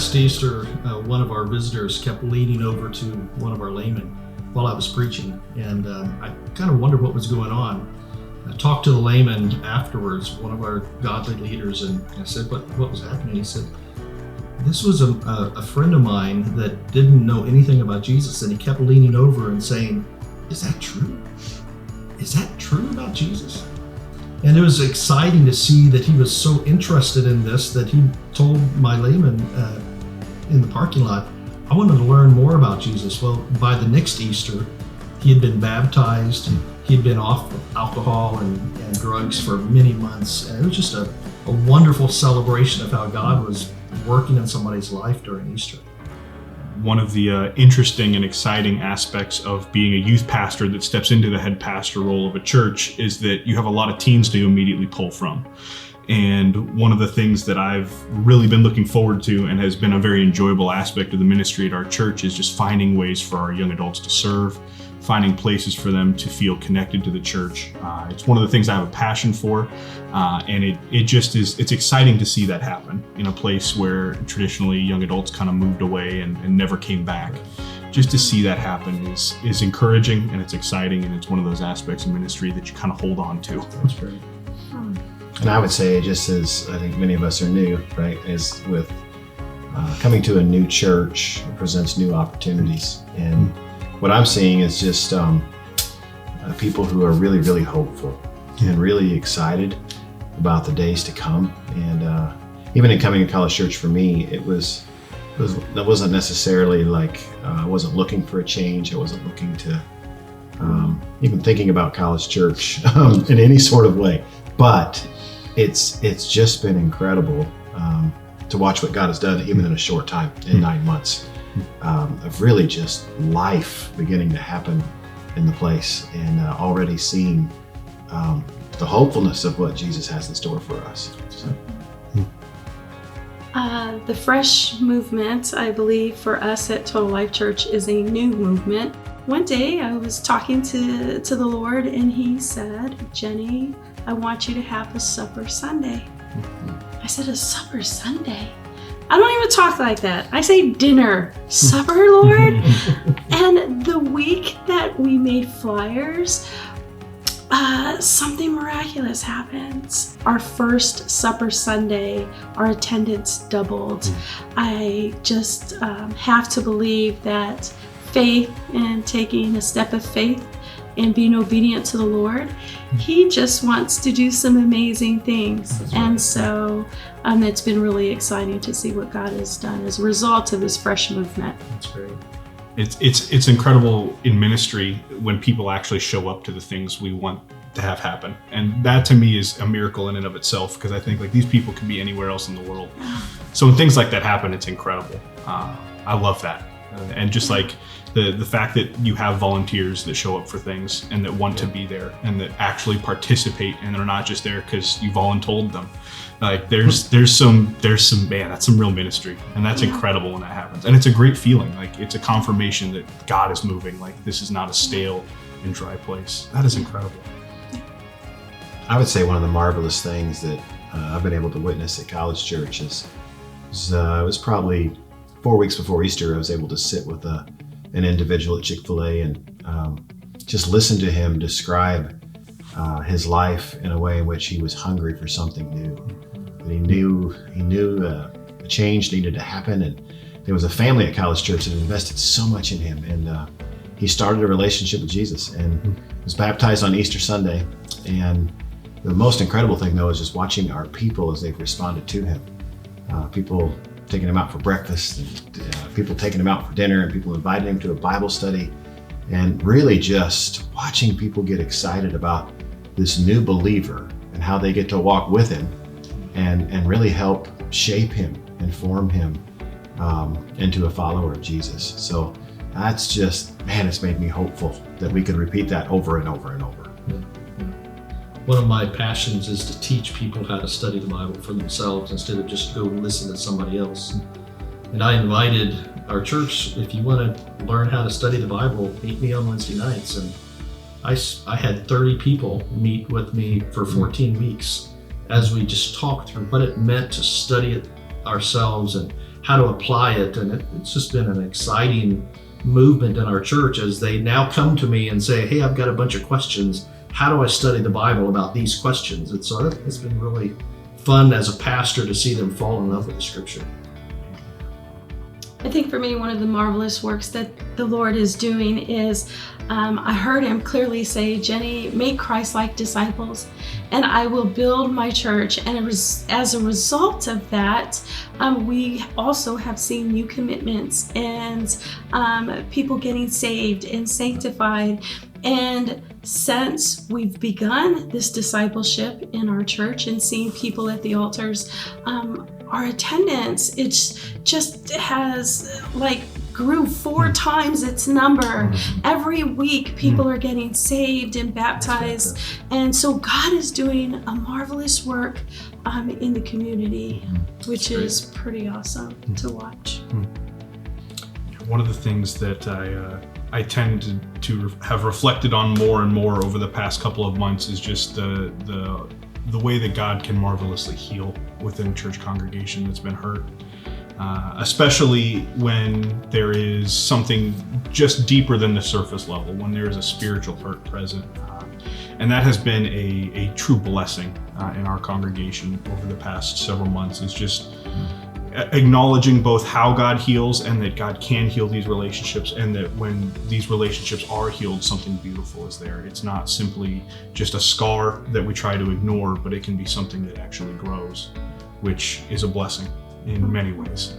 last Easter, one of our visitors kept leaning over to one of our laymen while I was preaching, and I kind of wondered what was going on. I talked to the layman afterwards, one of our godly leaders, and I said, what was happening? He said, this was a friend of mine that didn't know anything about Jesus, and he kept leaning over and saying, is that true? Is that true about Jesus? And it was exciting to see that he was so interested in this that he told my layman in the parking lot, I wanted to learn more about Jesus. Well, by the next Easter, he had been baptized. He had been off of alcohol and drugs for many months. And it was just a wonderful celebration of how God was working in somebody's life during Easter. One of the interesting and exciting aspects of being a youth pastor that steps into the head pastor role of a church is that you have a lot of teens to immediately pull from. And one of the things that I've really been looking forward to and has been a very enjoyable aspect of the ministry at our church is just finding ways for our young adults to serve, finding places for them to feel connected to the church. It's one of the things I have a passion for, and it's exciting to see that happen in a place where traditionally young adults kind of moved away and never came back. Just to see that happen is encouraging, and it's exciting, and it's one of those aspects of ministry that you kind of hold on to. That's great. And I would say, just as I think many of us are new, right, is with coming to a new church, it presents new opportunities. And what I'm seeing is just people who are really, really hopeful and really excited about the days to come. And even in coming to College Church for me, that wasn't necessarily like I wasn't looking for a change. I wasn't looking to even thinking about College Church in any sort of way. But it's just been incredible to watch what God has done even in a short time, in 9 months. Of really just life beginning to happen in the place, and already seeing the hopefulness of what Jesus has in store for us. So. The Fresh movement, I believe, for us at Total Life Church is a new movement. One day I was talking to the Lord, and he said, Jenny, I want you to have a supper Sunday. I said, a supper Sunday? I don't even talk like that. I say dinner, supper, Lord. And the week that we made flyers, something miraculous happens. Our first supper Sunday, our attendance doubled. I just have to believe that faith and taking a step of faith and being obedient to the Lord, he just wants to do some amazing things. That's and right. So it's been really exciting to see what God has done as a result of his Fresh movement. That's great. It's incredible in ministry when people actually show up to the things we want to have happen. And that to me is a miracle in and of itself, because I think like these people could be anywhere else in the world. So when things like that happen, it's incredible. I love that. And just like the fact that you have volunteers that show up for things and that want to be there and that actually participate, and they're not just there because you voluntold them. Like there's some man, that's some real ministry, and that's incredible when that happens. And it's a great feeling. Like it's a confirmation that God is moving. Like this is not a stale and dry place. That is incredible. I would say one of the marvelous things that I've been able to witness at College Church is it was probably 4 weeks before Easter. I was able to sit with an individual at Chick-fil-A and just listen to him describe his life in a way in which he was hungry for something new. And he knew a change needed to happen, and there was a family at College Church that invested so much in him, and he started a relationship with Jesus and was baptized on Easter Sunday. And the most incredible thing, though, is just watching our people as they've responded to him. People taking him out for breakfast, and people taking him out for dinner, and people inviting him to a Bible study, and really just watching people get excited about this new believer and how they get to walk with him and really help shape him and form him into a follower of Jesus. So that's just, man, it's made me hopeful that we could repeat that over and over and over. One of my passions is to teach people how to study the Bible for themselves instead of just go listen to somebody else. And I invited our church, if you want to learn how to study the Bible, meet me on Wednesday nights. And I had 30 people meet with me for 14 weeks as we just talked through what it meant to study it ourselves and how to apply it. And it's just been an exciting movement in our church as they now come to me and say, hey, I've got a bunch of questions. How do I study the Bible about these questions? And so it's been really fun as a pastor to see them fall in love with the scripture. I think for me, one of the marvelous works that the Lord is doing is, I heard him clearly say, Jenny, make Christ-like disciples, and I will build my church. And as a result of that, we also have seen new commitments and people getting saved and sanctified. And since we've begun this discipleship in our church and seeing people at the altars, our attendance, it's just has grew 4 times its number. Every week people are getting saved and baptized. And so God is doing a marvelous work in the community, which is pretty awesome to watch. One of the things that I tend to have reflected on more and more over the past couple of months is just the way that God can marvelously heal within a church congregation that's been hurt. Especially when there is something just deeper than the surface level, when there is a spiritual hurt present. And that has been a true blessing in our congregation over the past several months, is just acknowledging both how God heals and that God can heal these relationships, and that when these relationships are healed, something beautiful is there. It's not simply just a scar that we try to ignore, but it can be something that actually grows, which is a blessing in many ways.